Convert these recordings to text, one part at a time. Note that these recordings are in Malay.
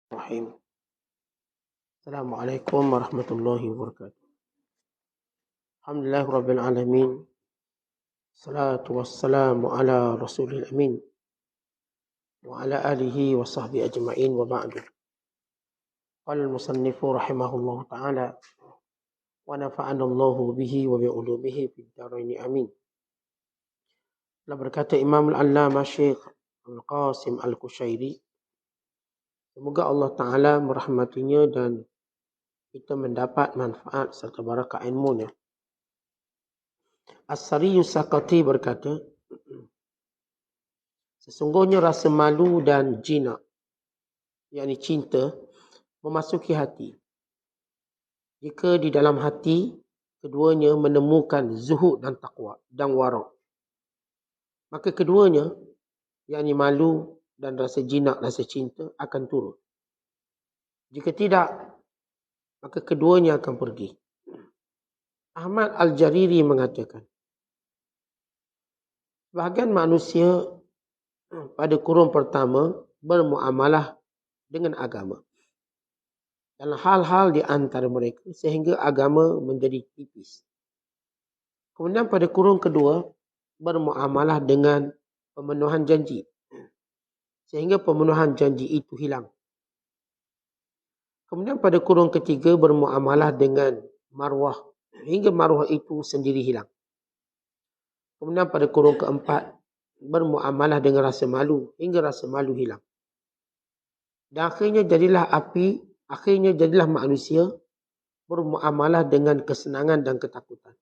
Bismillahirrahmanirrahim. Assalamualaikum warahmatullahi wabarakatuh. Alhamdulillahirabbil alamin. Salatu wassalamu ala rasulil amin wa ala alihi wa sahbihi ajma'in wa ba'du. Qala al-musannifu rahimahullahu ta'ala wa nafa'ana Allahu bihi wa bi ulumihi fid dharain amin. Telah berkata Imam al-Allamah Syekh Al-Qasim Al-Kushairi, semoga Allah Ta'ala merahmatinya dan kita mendapat manfaat serta barakah ilmunya. As-Sariyus Sakati berkata, sesungguhnya rasa malu dan jinak, yakni cinta, memasuki hati. Jika di dalam hati keduanya menemukan zuhud dan taqwa dan wara', maka keduanya, yakni malu dan rasa jinak, rasa cinta akan turun. Jika tidak, maka keduanya akan pergi. Ahmad Al-Jariri mengatakan, sebahagian manusia pada kurun pertama bermuamalah dengan agama dalam hal-hal di antara mereka sehingga agama menjadi tipis. Kemudian pada kurun kedua bermuamalah dengan pemenuhan janji sehingga pemenuhan janji itu hilang. Kemudian pada kurun ketiga bermuamalah dengan marwah hingga marwah itu sendiri hilang. Kemudian pada kurun keempat bermuamalah dengan rasa malu hingga rasa malu hilang. Dan akhirnya jadilah manusia bermuamalah dengan kesenangan dan ketakutan.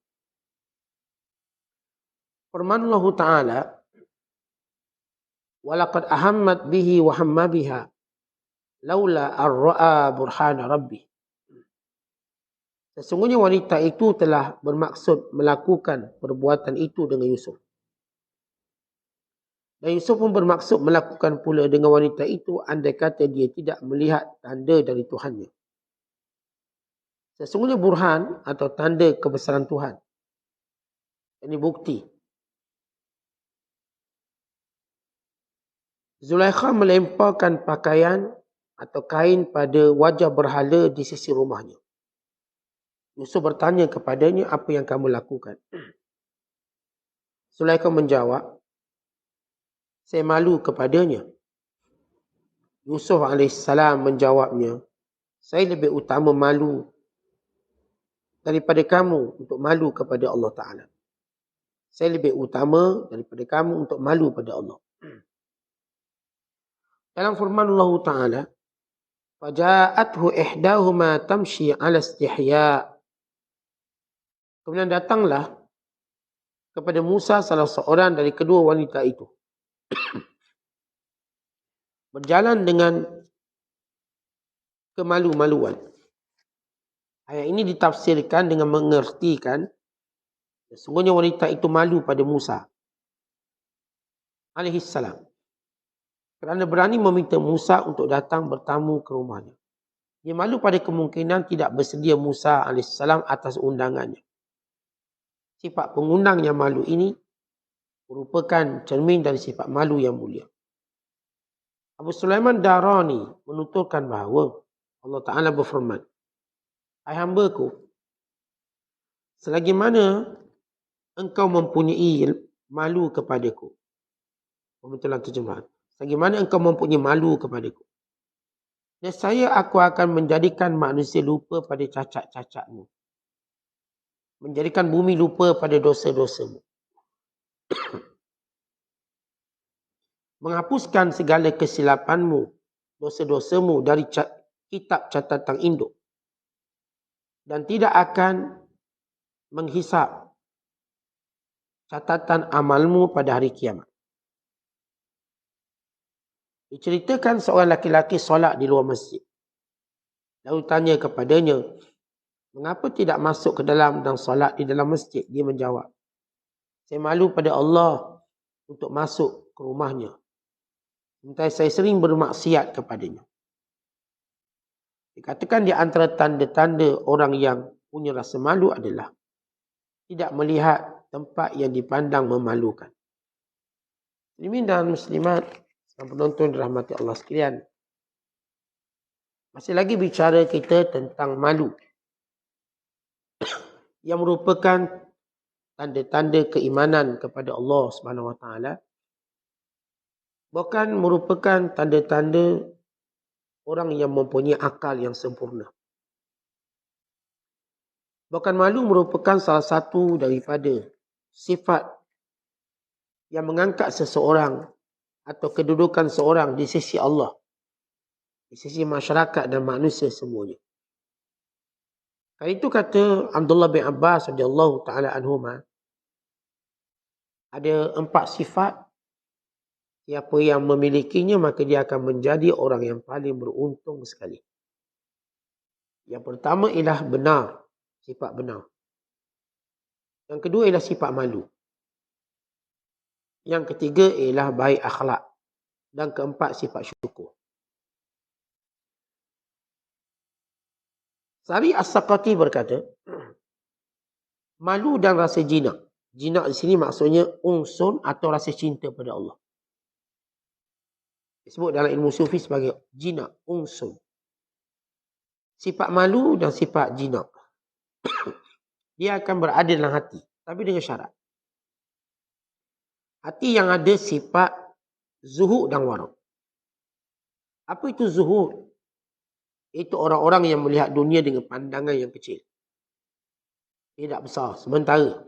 Firman Allah Ta'ala, walaqad ahammat bihi wa hamma biha laula ar-ra'a burhana rabbih. Sesungguhnya wanita itu telah bermaksud melakukan perbuatan itu dengan Yusuf. Dan Yusuf pun bermaksud melakukan pula dengan wanita itu andai kata dia tidak melihat tanda dari Tuhannya. Sesungguhnya burhan atau tanda kebesaran Tuhan. Ini bukti. Zulaikha melemparkan pakaian atau kain pada wajah berhala di sisi rumahnya. Yusuf bertanya kepadanya, apa yang kamu lakukan? Zulaikha menjawab, saya malu kepadanya. Yusuf AS menjawabnya, saya lebih utama malu daripada kamu untuk malu kepada Allah Ta'ala. Saya lebih utama daripada kamu untuk malu pada Allah. Dalam firman Allah Ta'ala, faja'athu ihdahuma tamshi ala istihya. Kemudian datanglah kepada Musa salah seorang dari kedua wanita itu. Berjalan dengan kemalu-maluan. Ayat ini ditafsirkan dengan mengertikan sesungguhnya wanita itu malu pada Musa alaihissalam kerana berani meminta Musa untuk datang bertamu ke rumahnya. Dia malu pada kemungkinan tidak bersedia Musa alaihissalam atas undangannya. Sifat pengundang yang malu ini merupakan cermin dari sifat malu yang mulia. Abu Sulaiman Darani menuturkan bahawa Allah Ta'ala berfirman, hai hamba-Ku, selagi mana engkau mempunyai malu kepadaku. Pembetulan terjemahan. Selagi mana engkau mempunyai malu kepadaku. Nescaya aku akan menjadikan manusia lupa pada cacat-cacatmu. Menjadikan bumi lupa pada dosa-dosamu. Menghapuskan segala kesilapanmu, dosa-dosamu dari kitab catatan induk. Dan tidak akan menghisap catatan amalmu pada hari kiamat. Diceritakan seorang laki-laki solat di luar masjid. Lalu tanya kepadanya, mengapa tidak masuk ke dalam dan solat di dalam masjid? Dia menjawab, saya malu pada Allah untuk masuk ke rumahnya. Sementara saya sering bermaksiat kepadanya. Dikatakan di antara tanda-tanda orang yang punya rasa malu adalah tidak melihat tempat yang dipandang memalukan. Muslimin dan muslimat, dan penonton dirahmati Allah sekalian. Masih lagi bicara kita tentang malu. Yang merupakan tanda-tanda keimanan kepada Allah SWT. Bukan merupakan tanda-tanda orang yang mempunyai akal yang sempurna. Bahkan malu merupakan salah satu daripada sifat yang mengangkat seseorang atau kedudukan seorang di sisi Allah, di sisi masyarakat dan manusia semuanya. Kali itu kata Abdullah bin Abbas radhiyallahu taala anhuma, ada 4 sifat, siapa yang memilikinya maka dia akan menjadi orang yang paling beruntung sekali. Yang pertama ialah benar, sifat benar. Yang kedua ialah sifat malu. Yang ketiga ialah baik akhlak. Dan keempat sifat syukur. Sari As-Saqati berkata, malu dan rasa jinak. Jinak di sini maksudnya unsun atau rasa cinta pada Allah. Disebut dalam ilmu sufi sebagai jinak, unsun. Sifat malu dan sifat jinak. Dia akan berada dalam hati. Tapi dengan syarat. Hati yang ada sifat zuhud dan wara'. Apa itu zuhud? Itu orang-orang yang melihat dunia dengan pandangan yang kecil. Tidak besar, sementara.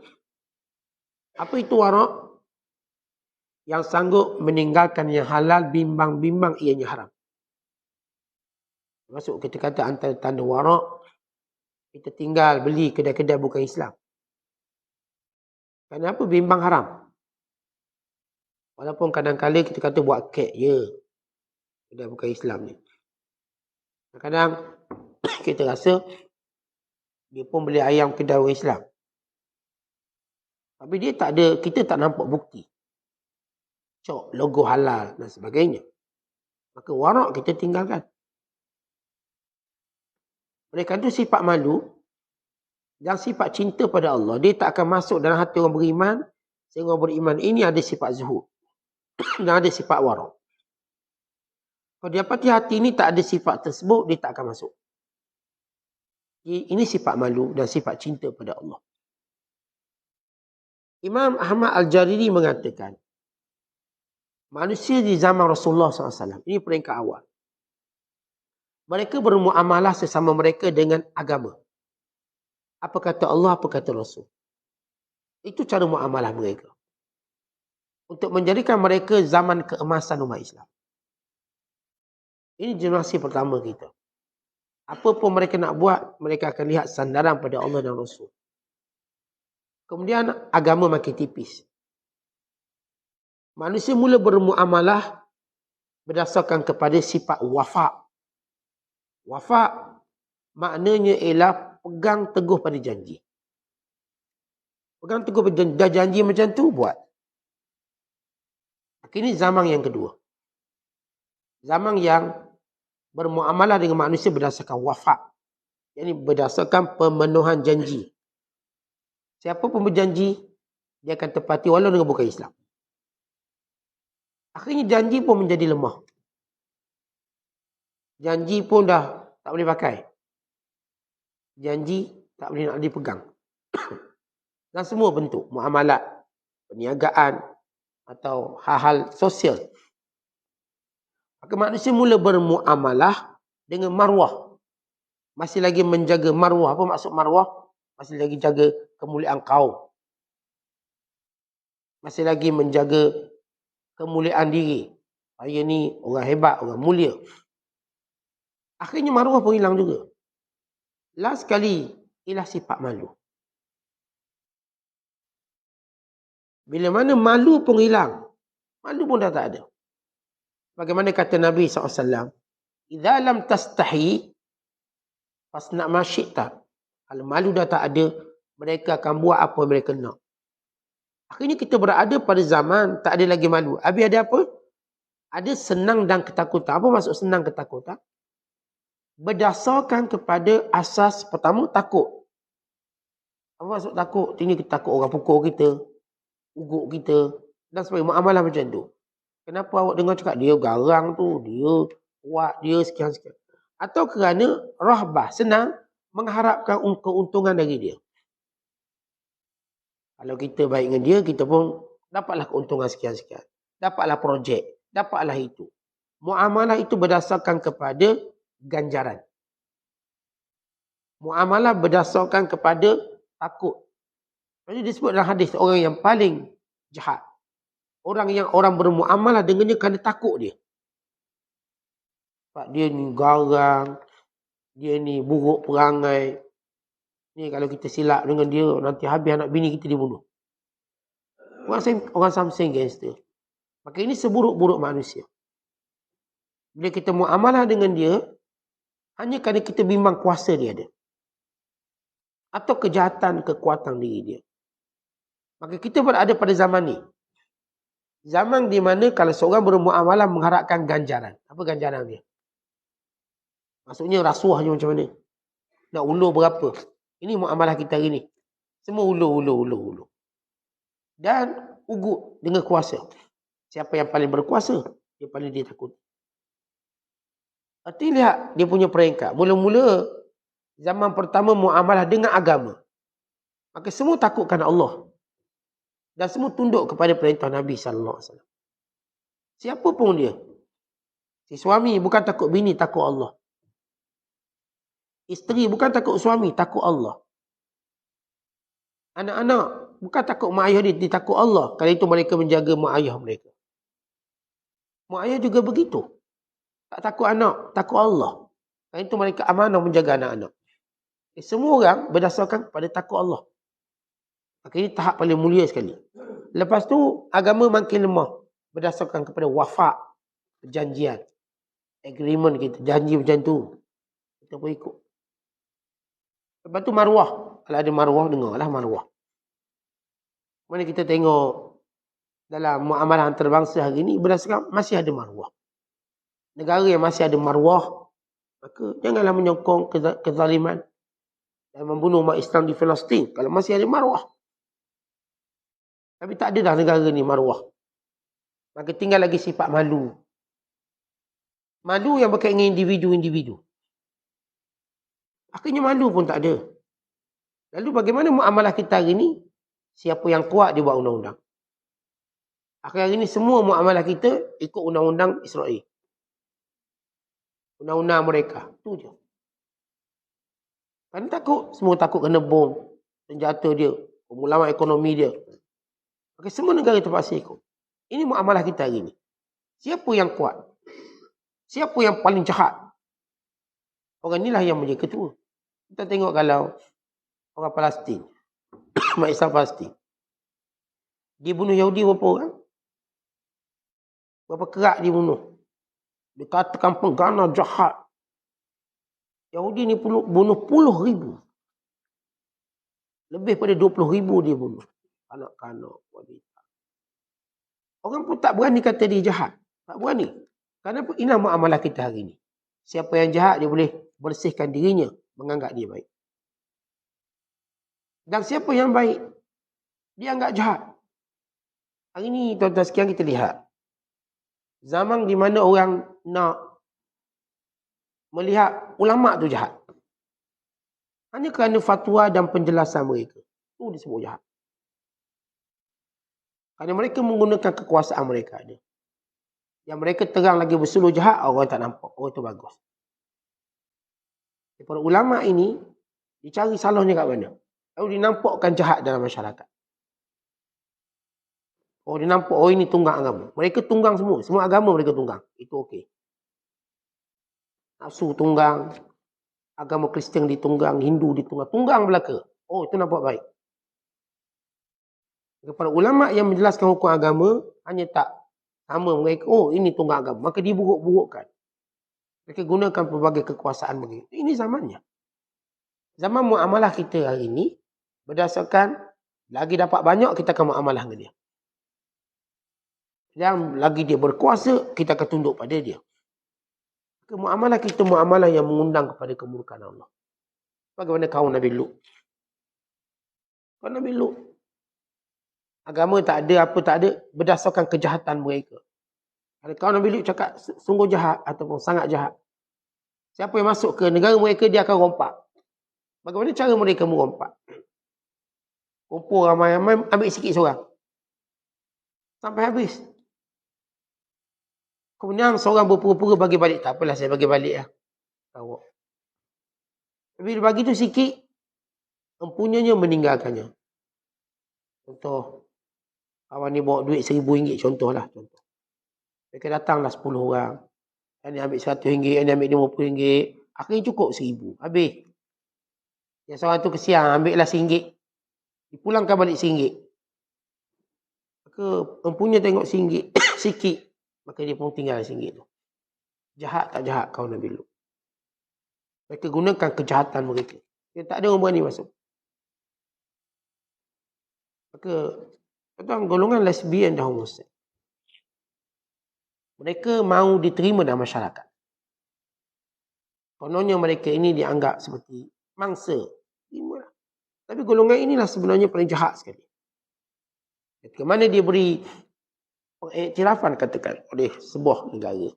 Apa itu wara'? Yang sanggup meninggalkan yang halal, bimbang-bimbang ianya haram. Maksud kita kata antara tanda wara', kita tinggal beli kedai-kedai bukan Islam. Kenapa bimbang haram? Walaupun kadang-kadang kita kata buat kek je. Kedai bukan Islam ni. Kadang-kadang kita rasa dia pun beli ayam kedai orang Islam. Tapi dia tak ada, kita tak nampak bukti. Cok, logo halal dan sebagainya. Maka warak kita tinggalkan. Oleh kerana itu sifat malu dan sifat cinta pada Allah, dia tak akan masuk dalam hati orang beriman. Sehingga orang beriman ini ada sifat zuhud dan ada sifat warak. Kalau dia dapati hati ini tak ada sifat tersebut, dia tak akan masuk. Ini sifat malu dan sifat cinta pada Allah. Imam Ahmad Al-Jariri mengatakan, manusia di zaman Rasulullah SAW, ini peringkat awal. Mereka bermuamalah sesama mereka dengan agama. Apa kata Allah, apa kata Rasul. Itu cara muamalah mereka. Untuk menjadikan mereka zaman keemasan umat Islam. Ini generasi pertama kita. Apa pun mereka nak buat, mereka akan lihat sandaran pada Allah dan Rasul. Kemudian agama makin tipis. Manusia mula bermuamalah berdasarkan kepada sifat wafa'. Wafa' maknanya ialah pegang teguh pada janji. Pegang teguh pada janji. Dah janji macam tu, buat. Ini zaman yang kedua. Zaman yang bermuamalah dengan manusia berdasarkan wafa'. Jadi berdasarkan pemenuhan janji. Siapa pun berjanji, dia akan tepati walau dengan bukan Islam. Akhirnya janji pun menjadi lemah. Janji pun dah tak boleh pakai. Janji tak boleh nak dipegang. Dan semua bentuk muamalat, perniagaan atau hal-hal sosial. Maka manusia mula bermuamalah dengan marwah. Masih lagi menjaga marwah. Apa maksud marwah? Masih lagi jaga kemuliaan kaum. Masih lagi menjaga kemuliaan diri. Saya ni orang hebat, orang mulia. Akhirnya marwah pun hilang juga. Last sekali ialah sifat malu. Bila mana malu pun hilang, malu pun dah tak ada. Bagaimana kata Nabi SAW, "Idza lam tastahi fasna' ma syi'ta." Kalau malu dah tak ada, mereka akan buat apa mereka nak. Akhirnya kita berada pada zaman tak ada lagi malu. Habis ada apa? Ada senang dan ketakutan. Apa maksud senang ketakutan? Berdasarkan kepada asas pertama, takut. Apa maksud takut? Ini kita takut orang pukul kita, uguk kita, dan sebagainya. Muamalah macam tu. Kenapa awak dengar cakap dia garang tu, dia kuat, dia sekian-sekian. Atau kerana rahbah, senang mengharapkan keuntungan dari dia. Kalau kita baik dengan dia, kita pun dapatlah keuntungan sekian-sekian. Dapatlah projek, dapatlah itu. Muamalah itu berdasarkan kepada ganjaran. Muamalah berdasarkan kepada takut. Jadi disebut dalam hadis, orang yang paling jahat. Orang bermuamalah dengannya kerana takut dia. Sebab dia ni garang, dia ni buruk perangai. Ni kalau kita silap dengan dia, nanti habis anak bini kita dibunuh. Orang something gangster. Maka ini seburuk-buruk manusia. Bila kita muamalah dengan dia, hanya kerana kita bimbang kuasa dia ada. Atau kejahatan, kekuatan diri dia. Maka kita berada pada zaman ni. Zaman di mana kalau seorang bermuamalah mengharapkan ganjaran. Apa ganjaran dia? Maksudnya rasuah je macam mana? Nak ulur berapa? Ini muamalah kita hari ni. Semua ulur. Dan ugut dengan kuasa. Siapa yang paling berkuasa, dia paling dia takut. Arti lihat dia punya peringkat. Mula-mula zaman pertama muamalah dengan agama. Maka semua takutkan Allah. Dan semua tunduk kepada perintah Nabi SAW. Siapa pun dia. Si suami bukan takut bini, takut Allah. Isteri bukan takut suami, takut Allah. Anak-anak bukan takut mak ayah dia takut Allah. Kerana itu mereka menjaga mak ayah mereka. Mak ayah juga begitu. Tak takut anak, takut Allah. Kerana itu mereka amanah menjaga anak-anak. Semua orang berdasarkan pada takut Allah. Maka ini tahap paling mulia sekali. Lepas tu agama makin lemah. Berdasarkan kepada wafak, perjanjian, agreement kita, janji macam tu. Kita pun ikut. Lepas tu maruah. Kalau ada maruah, dengarlah maruah. Mana kita tengok dalam muamalah antarabangsa hari ini, berdasarkan masih ada maruah. Negara yang masih ada maruah, maka janganlah menyokong kezaliman dan membunuh umat Islam di Palestin kalau masih ada maruah. Tapi tak ada dah negara ni maruah. Maka tinggal lagi sifat malu. Malu yang berkaitan dengan individu-individu. Akhirnya malu pun tak ada. Lalu bagaimana muamalah kita hari ni? Siapa yang kuat dia buat undang-undang. Akhir hari ni semua muamalah kita ikut undang-undang Israel. Undang-undang mereka. Itu je. Kan takut. Semua takut kena bom. Senjata dia. Pemulaman ekonomi dia. Maka semua negara terpaksa ikut. Ini muamalah kita hari ni. Siapa yang kuat? Siapa yang paling jahat? Orang inilah yang menjadi ketua. Kita tengok kalau orang Palestin. Umat Islam Palestin. Dia bunuh Yahudi berapa orang? Berapa kerak dia bunuh? Dia katakan penggana jahat. Yahudi ni bunuh puluh ribu. Lebih pada 20,000 dia bunuh. Kanak-kanak, wanita. Orang pun tak berani kata dia jahat. Tak berani. Kerana inilah muamalah kita hari ni. Siapa yang jahat dia boleh bersihkan dirinya. Menganggap dia baik. Dan siapa yang baik, dia anggap jahat. Hari ni tuan-tuan sekian kita lihat. Zaman di mana orang nak melihat ulama' tu jahat. Hanya kerana fatwa dan penjelasan mereka. Itu disebut jahat. Kerana mereka menggunakan kekuasaan mereka. Yang mereka terang lagi bersuluh jahat, orang tak nampak. Orang itu bagus. Para ulama' ini, dicari salahnya kat mana? Lalu dinampakkan jahat dalam masyarakat. Oh, dia nampak, oh ini tunggang agama. Mereka tunggang semua. Semua agama mereka tunggang. Itu okey. Nafsu tunggang. Agama Kristian ditunggang. Hindu ditunggang. Tunggang belaka. Oh, itu nampak baik. Para ulama' yang menjelaskan hukum agama, hanya tak sama mereka. Oh, ini tunggang agama. Maka diburuk-burukkan. Mereka gunakan pelbagai kekuasaan mereka. Ini zamannya. Zaman muamalah kita hari ini, berdasarkan, lagi dapat banyak, kita akan muamalah dengan dia. Yang lagi dia berkuasa, kita akan tunduk pada dia. Muamalah kita muamalah yang mengundang kepada kemurkaan Allah. Bagaimana kaum Nabi Lut? Kaum Nabi Lut. Agama tak ada, apa tak ada, berdasarkan kejahatan mereka. Kalau kaum Nabi Lut cakap sungguh jahat ataupun sangat jahat. Siapa yang masuk ke negara mereka, dia akan rompak. Bagaimana cara mereka merompak? Kumpul ramai-ramai, ambil sikit seorang. Sampai habis. Kemudian seorang berpura-pura bagi balik. Tak apalah, saya bagi balik lah. Awak. Bila bagi tu sikit, empunyanya meninggalkannya. Contoh, kawan ni bawa duit RM1,000, contohlah. Mereka datanglah 10 orang. Yang ni ambil RM100, yang ni ambil RM50. Akhirnya cukup RM1,000. Habis. Yang seorang tu kesian, ambil lah RM1. Dipulangkan balik RM1. Maka empunya tengok RM1 sikit. Maka dia pun tinggal RM1 tu. Jahat tak jahat kaum Nabi Lut. Mereka gunakan kejahatan mereka. Dia tak ada orang berani masuk. Maka tuan golongan lesbian dan homoseks. Mereka mahu diterima dalam masyarakat. Kononnya mereka ini dianggap seperti mangsa. Terimalah. Tapi golongan inilah sebenarnya paling jahat sekali. Ketika mana dia beri pengiktirafan katakan oleh sebuah negara.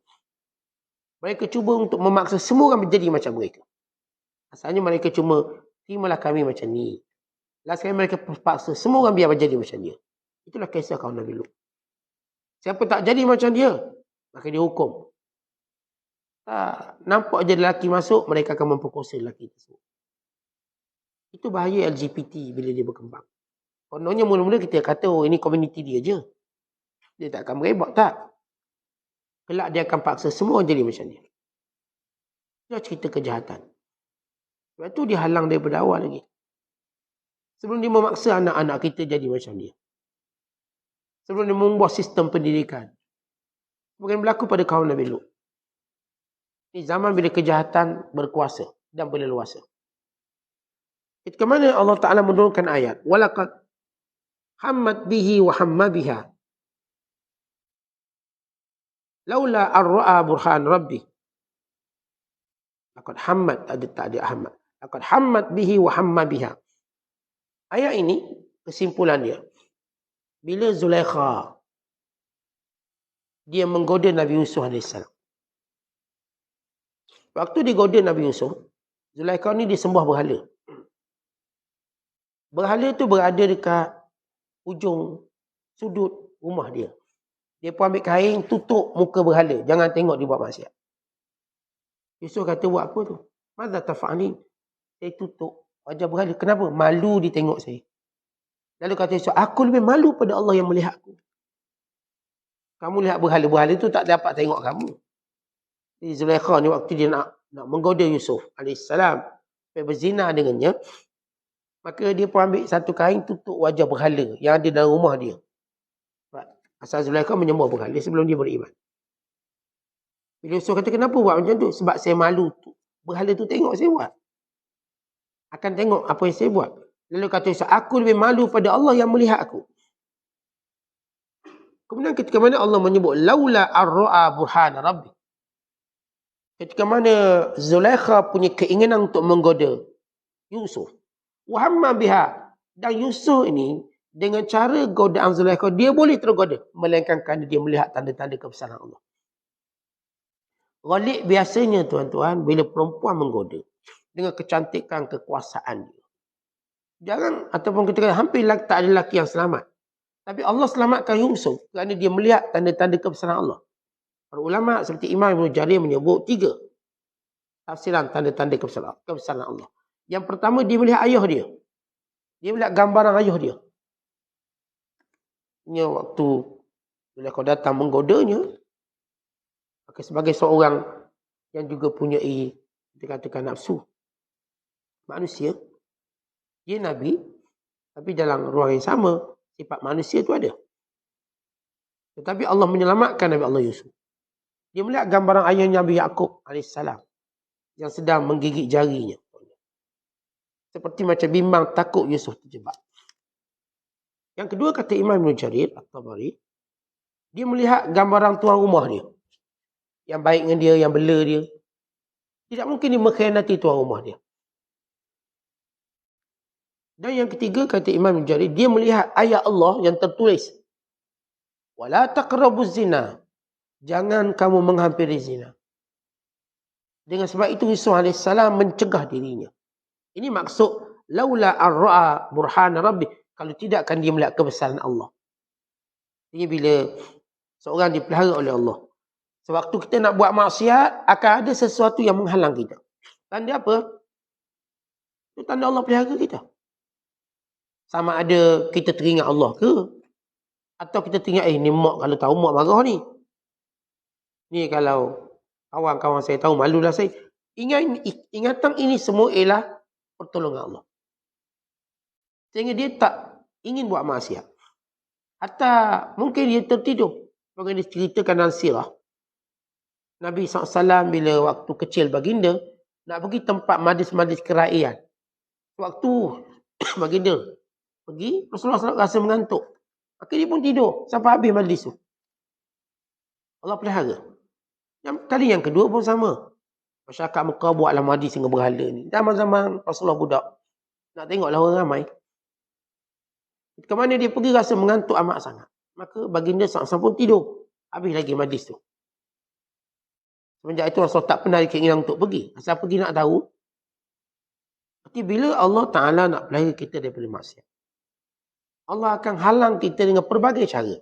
Mereka cuba untuk memaksa semua orang menjadi macam mereka. Asalnya mereka cuma, terimalah kami macam ni. Last kali mereka paksa semua orang biar menjadi macam dia. Itulah kisah kaum Nabi Lut. Siapa tak jadi macam dia, maka dia hukum. Nampak je lelaki masuk, mereka akan memperkosa lelaki tersebut. Itu bahaya LGBT bila dia berkembang. Kononnya mula-mula kita kata, oh ini komuniti dia je. Dia tak akan merebak, tak. Kelak dia akan paksa semua orang jadi macam dia. Itu cerita kejahatan. Sebab itu dia halang daripada awal lagi. Sebelum dia memaksa anak-anak kita jadi macam dia. Sebelum dia membuat sistem pendidikan. Sebagian berlaku pada kaum Nabi Lut. Ini zaman bila kejahatan berkuasa dan berleluasa. Ketika mana Allah Ta'ala menurunkan ayat. Walaqad hammat bihi wa hamma biha. Laula ar-ra'a burhan rabbi. Laqad hammat, tak ada hammat. Laqad hammat bihi wa hamma biha. Ayat ini, kesimpulan dia. Bila Zulaikha, dia menggoda Nabi Yusuf AS. Waktu digoda Nabi Yusuf, Zulaikha ni disembah berhala. Berhala tu berada dekat ujung sudut rumah dia. Dia pun ambil kain, tutup muka berhala. Jangan tengok dia buat maksiat. Yusuf kata, buat apa tu? Madza taf'alin? Saya tutup wajah berhala. Kenapa? Malu ditengok saya. Lalu kata Yusuf, aku lebih malu pada Allah yang melihat aku. Kamu lihat berhala. Berhala tu tak dapat tengok kamu. Jadi Zulaikha ni waktu dia nak menggoda Yusuf AS. Supaya berzina dengannya. Maka dia pun ambil satu kain, tutup wajah berhala yang ada dalam rumah dia. Asal Zulaikha menyembah berhala sebelum dia beriman. Bila Yusuf kata, kenapa buat macam tu? Sebab saya malu. Berhala tu tengok saya buat. Akan tengok apa yang saya buat. Lalu kata Yusuf, aku lebih malu pada Allah yang melihat aku. Kemudian ketika mana Allah menyebut, laula ar-ra'a burhan rabbi. Ketika mana Zulaikha punya keinginan untuk menggoda Yusuf. Wa hamma biha. Dan Yusuf ini, dengan cara godaan Zulaikha, dia boleh tergoda. Melainkan kerana dia melihat tanda-tanda kebesaran Allah. Ghalib biasanya tuan-tuan, bila perempuan menggoda, dengan kecantikan kekuasaan dia. Jangan, ataupun kita kata, hampir tak ada lelaki yang selamat. Tapi Allah selamatkan Yusuf kerana dia melihat tanda-tanda kebesaran Allah. Para ulama seperti Imam Ibn Jarir menyebut 3 tafsiran tanda-tanda kebesaran Allah. Yang pertama, dia melihat ayah dia. Dia melihat gambaran ayah dia. Ini waktu bila kau datang menggodanya, maka sebagai seorang yang juga punyai, dikatakan nafsu manusia, dia Nabi, tapi dalam ruang yang sama, sifat manusia itu ada. Tetapi Allah menyelamatkan Nabi Allah Yusuf. Dia melihat gambaran ayahnya Nabi Yaqub AS yang sedang menggigit jarinya. Seperti macam bimbang takut Yusuf terjebak. Yang kedua, kata Imam Ibn Jarir At-Tabari, dia melihat gambaran tuan rumah dia. Yang baik dengan dia, yang bela dia. Tidak mungkin dia mengkhianati tuan rumah dia. Dan yang ketiga, kata Imam Ibn Jarir, dia melihat ayat Allah yang tertulis. Wala taqrabuz zina. Jangan kamu menghampiri zina. Dengan sebab itu Yusuf AS mencegah dirinya. Ini maksud laula ar-ra'a burhan rabbi, kalau tidak akan dia melihat kebesaran Allah. Ini bila seorang dipelihara oleh Allah. Sewaktu kita nak buat maksiat, akan ada sesuatu yang menghalang kita. Tanda apa? Itu tanda Allah pelihara kita. Sama ada kita teringat Allah ke? Atau kita teringat, ni mak kalau tahu mak marah ni. Ni kalau kawan-kawan saya tahu, malulah saya. Ingatan ini semua ialah pertolongan Allah. Sehingga dia tak ingin buat maksiat. Hatta mungkin dia tertidur. Bagaimana diceritakan dalam sirah. Nabi SAW bila waktu kecil baginda, nak pergi tempat majlis-majlis kerajaan. Waktu baginda pergi, Rasulullah SAW rasa mengantuk. Maka dia pun tidur sampai habis majlis tu. Allah pelihara. Kali yang kedua pun sama. Masyarakat Mekah buatlah majlis dengan berhala ni. Zaman-zaman Rasulullah budak. Nak tengoklah orang ramai. Ke mana dia pergi rasa mengantuk amat sangat. Maka baginda SAW pun tidur. Habis lagi majlis tu. Semenjak itu Rasulullah tak pernah keinginan untuk pergi. Asal pergi nak tahu. Tapi bila Allah Ta'ala nak pelihara kita daripada maksiat, Allah akan halang kita dengan pelbagai cara.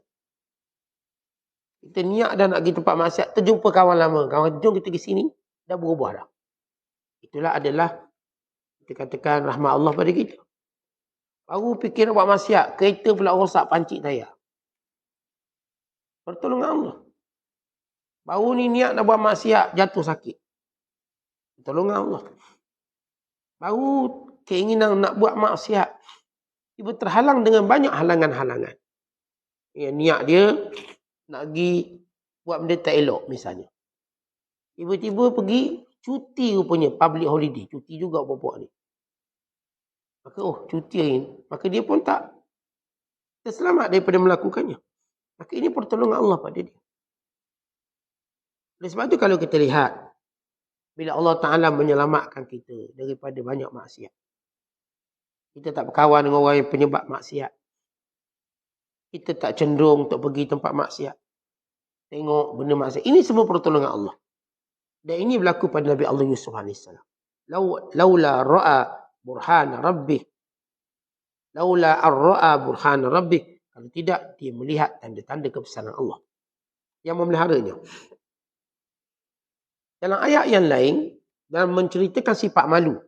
Kita niat dah nak pergi tempat maksiat, terjumpa kawan lama. Kawan, jom kita ke sini, dah berubah dah. Itulah adalah, kita katakan rahmat Allah pada kita. Baru fikir nak buat maksiat, kereta pula rosak pancik tayar. Pertolongan Allah. Baru ni niat nak buat maksiat, jatuh sakit. Pertolongan Allah. Baru keinginan nak buat maksiat, tiba terhalang dengan banyak halangan-halangan. Ya, niat dia nak pergi buat benda tak elok misalnya. Tiba-tiba pergi cuti rupanya, public holiday. Cuti juga buat ni. Maka cuti ini. Maka dia pun tak terselamat daripada melakukannya. Maka ini pertolongan Allah pada dia. Oleh sebab itu kalau kita lihat, bila Allah Ta'ala menyelamatkan kita daripada banyak maksiat. Kita tak berkawan dengan orang yang penyebab maksiat. Kita tak cenderung untuk pergi tempat maksiat. Tengok benda maksiat. Ini semua pertolongan Allah. Dan ini berlaku pada Nabi Allah Yusuf AS. Laula ra'a burhan rabbih. Laula ar-ra'a burhan rabbih. Kalau tidak, dia melihat tanda-tanda kebesaran Allah yang memeliharanya. Dalam ayat yang lain, dalam menceritakan sifat malu.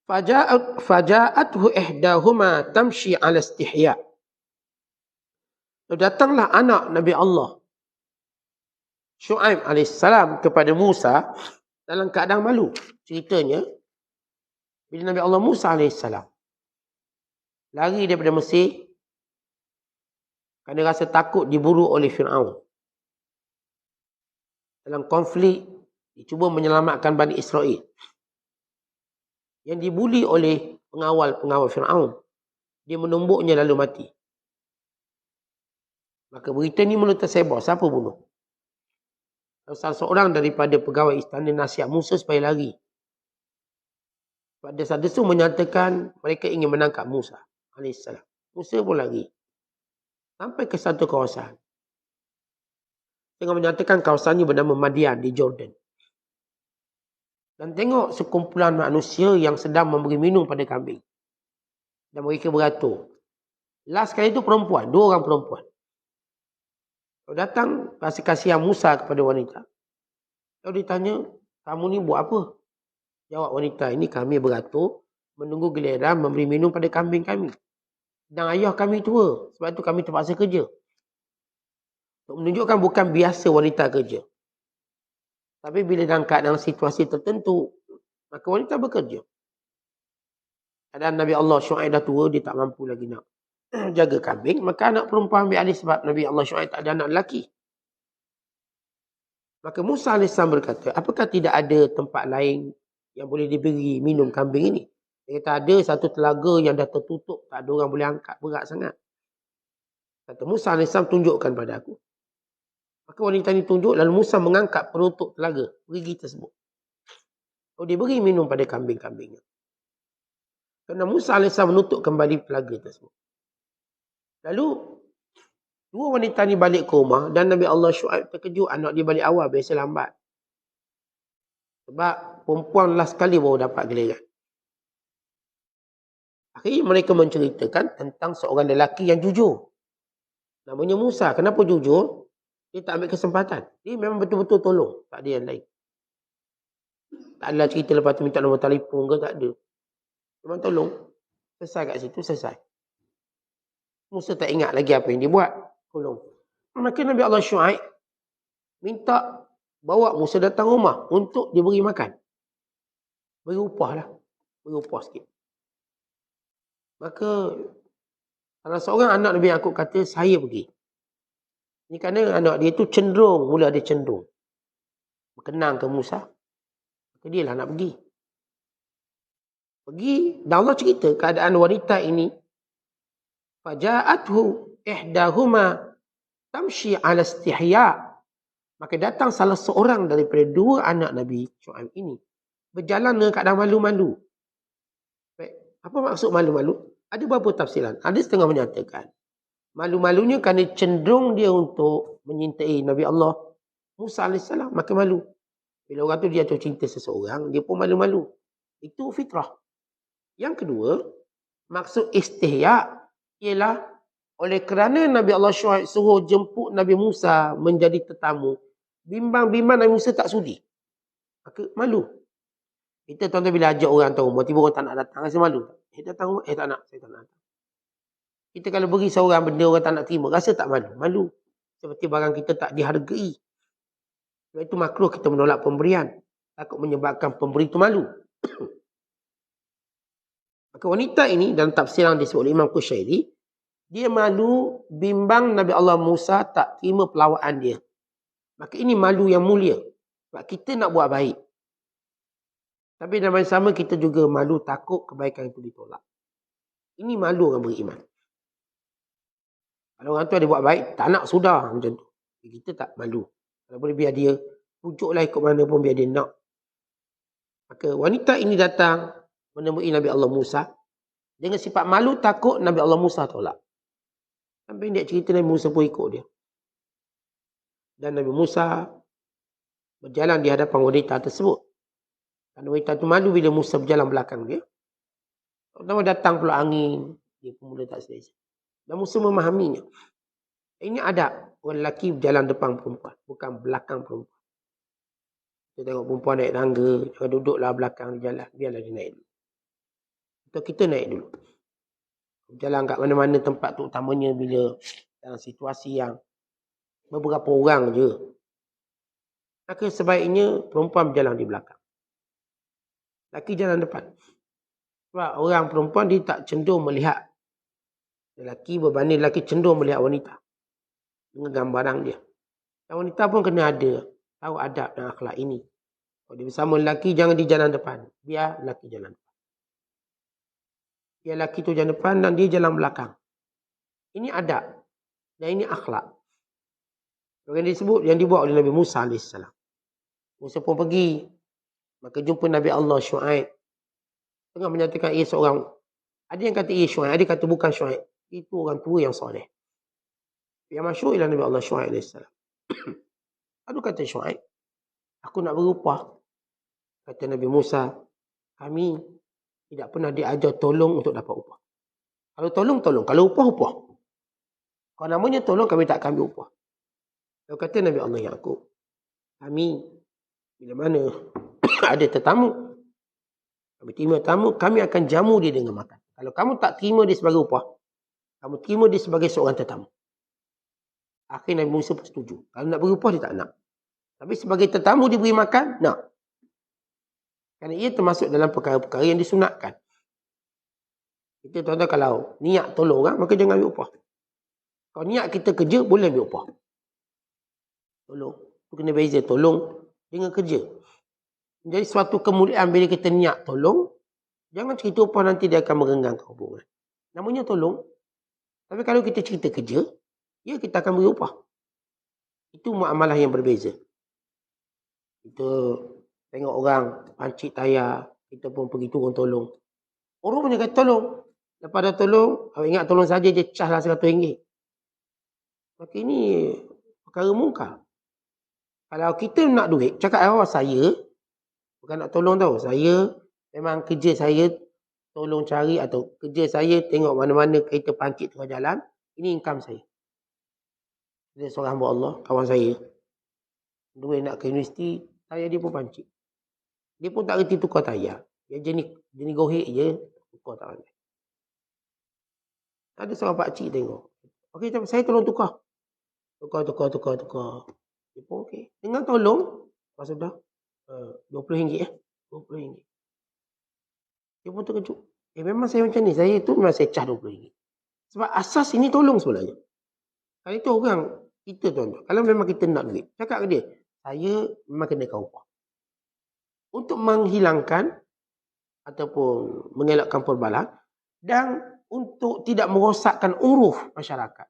Faja'athu ihdahuma tamshi 'ala istihya. Datanglah anak Nabi Allah Syuaib AS kepada Musa dalam keadaan malu. Ceritanya, bila Nabi Allah Musa AS lari daripada Mesir kerana rasa takut diburu oleh Fir'aun. Dalam konflik, dia cuba menyelamatkan Bani Israel yang dibuli oleh pengawal-pengawal Fir'aun. Dia menumbuknya lalu mati. Maka berita ni mula tersebar. Siapa bunuh? Salah seorang daripada pegawai istana nasihat Musa supaya lari. Pada saat itu menyatakan mereka ingin menangkap Musa AS. Musa pun lari. Sampai ke satu kawasan. Tengah menyatakan kawasan ini bernama Madian di Jordan. Dan tengok sekumpulan manusia yang sedang memberi minum pada kambing. Dan mereka beratur. Last kali itu perempuan. 2 orang perempuan. Kalau datang, kasih kasihan Musa kepada wanita. Lalu ditanya, kamu ni buat apa? Jawab wanita, ini kami beratur, menunggu giliran memberi minum pada kambing kami. Dan ayah kami tua, sebab itu kami terpaksa kerja. Untuk menunjukkan bukan biasa wanita kerja. Tapi bila dalam keadaan situasi tertentu, maka wanita bekerja. Dan Nabi Allah Syuaib dah tua, dia tak mampu lagi nak jaga kambing. Maka anak perempuan ambil alih sebab Nabi Allah Syuaib tak ada anak lelaki. Maka Musa AS berkata, apakah tidak ada tempat lain yang boleh diberi minum kambing ini? Dia kata ada satu telaga yang dah tertutup, tak ada orang boleh angkat, berat sangat. Kata Musa AS, tunjukkan pada aku. Maka wanita ini tunjuk, lalu Musa mengangkat penutup telaga, perigi tersebut. Lalu dia beri minum pada kambing-kambingnya. Kerana Musa AS menutup kembali telaga tersebut. Lalu, 2 wanita ni balik ke rumah dan Nabi Allah Syuaib terkejut, anak dia balik awal, biasa lambat. Sebab perempuan last sekali baru dapat giliran. Akhirnya mereka menceritakan tentang seorang lelaki yang jujur. Namanya Musa. Kenapa jujur? Dia tak ambil kesempatan. Dia memang betul-betul tolong. Tak ada yang lain. Tak adalah cerita lepas tu minta nombor telefon ke, tak ada. Memang tolong. Selesai kat situ, selesai. Musa tak ingat lagi apa yang dia buat. Tolong. Maka Nabi Allah Syuaib minta bawa Musa datang rumah untuk diberi makan. Beri upah lah. Beri upah sikit. Maka salah seorang anak Nabi Yaakob kata, saya pergi. Ini kerana anak dia tu cenderung, mula dia cenderung berkenang ke Musa. Maka dia lah nak pergi. Pergi, dan Allah cerita keadaan wanita ini. Faja'athu ihdahuma tamshi ala istihya. Maka datang salah seorang daripada dua anak Nabi Syuaib ini. Berjalan dengan keadaan malu-malu. Apa maksud malu-malu? Ada beberapa tafsiran. Ada setengah menyatakan malu-malunya kerana cenderung dia untuk menyintai Nabi Allah Musa AS, maka malu. Bila orang tu dia jatuh cinta seseorang, dia pun malu-malu. Itu fitrah. Yang kedua, maksud istihya ialah oleh kerana Nabi Allah Syuaib suruh jemput Nabi Musa menjadi tetamu, bimbang-bimbang Nabi Musa tak sudi. Maka malu. Kita tuan-tuan bila ajak orang tahu rumah, tiba orang tak nak datang, rasa malu. Datang rumah, tak nak, saya tak nak datang. Kita kalau beri seorang benda orang tak nak terima, rasa tak malu? Malu. Seperti barang kita tak dihargai. Sebab itu makruh kita menolak pemberian. Takut menyebabkan pemberi itu malu. Maka wanita ini dalam tafsir yang disebut oleh Imam Qushairi, dia malu bimbang Nabi Allah Musa tak terima pelawaan dia. Maka ini malu yang mulia. Sebab kita nak buat baik. Tapi dalam masa sama kita juga malu takut kebaikan itu ditolak. Ini malu orang beriman. Kalau orang tu ada buat baik, tak nak sudah macam tu. Kita tak malu. Kalau boleh biar dia pujuklah ikut mana pun biar dia nak. Maka wanita ini datang menemui Nabi Allah Musa dengan sifat malu takut Nabi Allah Musa tolak. Sampai dia cerita Nabi Musa pun ikut dia. Dan Nabi Musa berjalan di hadapan wanita tersebut. Kerana wanita itu malu bila Musa berjalan belakang dia. Pertama datang pula angin. Dia pun mula tak selesa. Dan Musa memahaminya. Ini adab. Orang lelaki berjalan depan perempuan. Bukan belakang perempuan. Kita tengok perempuan naik tangga. Jangan duduklah belakang dia jalan. Biarlah dia naik dulu. Atau kita naik dulu. Berjalan kat mana-mana tempat tu. Utamanya bila dalam situasi yang beberapa orang je. Maka sebaiknya perempuan berjalan di belakang. Lelaki jalan depan. Sebab orang perempuan dia tak cenderung melihat. Lelaki berbanding lelaki cenderung melihat wanita. Dengan gambaran dia. Dan wanita pun kena ada. Tahu adab dan akhlak ini. Kalau dia bersama lelaki jangan di jalan depan. Biar lelaki jalan depan. Biar lelaki tu jalan depan dan dia jalan belakang. Ini adab. Dan ini akhlak. Yang disebut, yang dibuat oleh Nabi Musa AS. Musa pun pergi. Maka jumpa Nabi Allah Syuaib. Tengah menyatakan ia seorang. Ada yang kata ia Syuaib. Ada yang kata bukan Syuaib. Itu orang tua yang soleh. Yang masyhur ialah Nabi Allah Syuaib AS. Lalu kata Syuaib. Aku nak berupah. Kata Nabi Musa. Kami tidak pernah diajar tolong untuk dapat upah. Kalau tolong, tolong. Kalau upah, upah. Kalau namanya tolong, kami tak akan ambil upah. Lalu kata Nabi Allah Yaakob. Kami bila mana ada tetamu, kami terima tamu, kami akan jamu dia dengan makan. Kalau kamu tak terima dia sebagai upah, kamu terima dia sebagai seorang tetamu. Akhirnya Nabi Musa setuju. Kalau nak beri upah dia tak nak. Tapi sebagai tetamu dia beri makan, nak. Kerana ia termasuk dalam perkara-perkara yang disunatkan. Kita tuan-tuan kalau niat tolong orang, maka jangan ambil upah. Kalau niat kita kerja, boleh ambil upah. Tolong. Itu kena beza tolong dengan kerja. Jadi suatu kemuliaan bila kita niat tolong, jangan cerita upah nanti dia akan merenggangkan hubungan. Namanya tolong. Tapi kalau kita cerita kerja, ya kita akan beri upah. Itu muamalah yang berbeza. Kita tengok orang pancit tayar, kita pun pergi turun tolong. Orang punya kata tolong. Lepas dah tolong, awak ingat tolong saja dia cahlah RM100. Maka ini perkara mungkar. Kalau kita nak duit, cakap awak saya, Bukan nak tolong tau. Saya, memang kerja saya tolong cari atau kerja saya tengok mana-mana kereta pancit tengah jalan. Ini income saya. Dia seorang hamba Allah, kawan saya. Dua nak ke universiti, tayar dia pun pancit. Dia pun tak reti tukar tayar. Dia jenis gohek je, tukar tak pandai. Ada seorang pakcik tengok. Okey, saya tolong tukar. Tukar. Dia pun okey. Dengan tolong, lepas sudah RM20 RM20. Dia pun terkejut. Memang saya macam ni. Saya tu memang saya cah RM20. Sebab asas ini tolong sebenarnya. Kalau itu orang, kita tuan-tuan. Kalau memang kita nak duit, cakap ke dia, saya memang kena kau upah. Untuk menghilangkan ataupun mengelakkan perbalan dan untuk tidak merosakkan uruf masyarakat.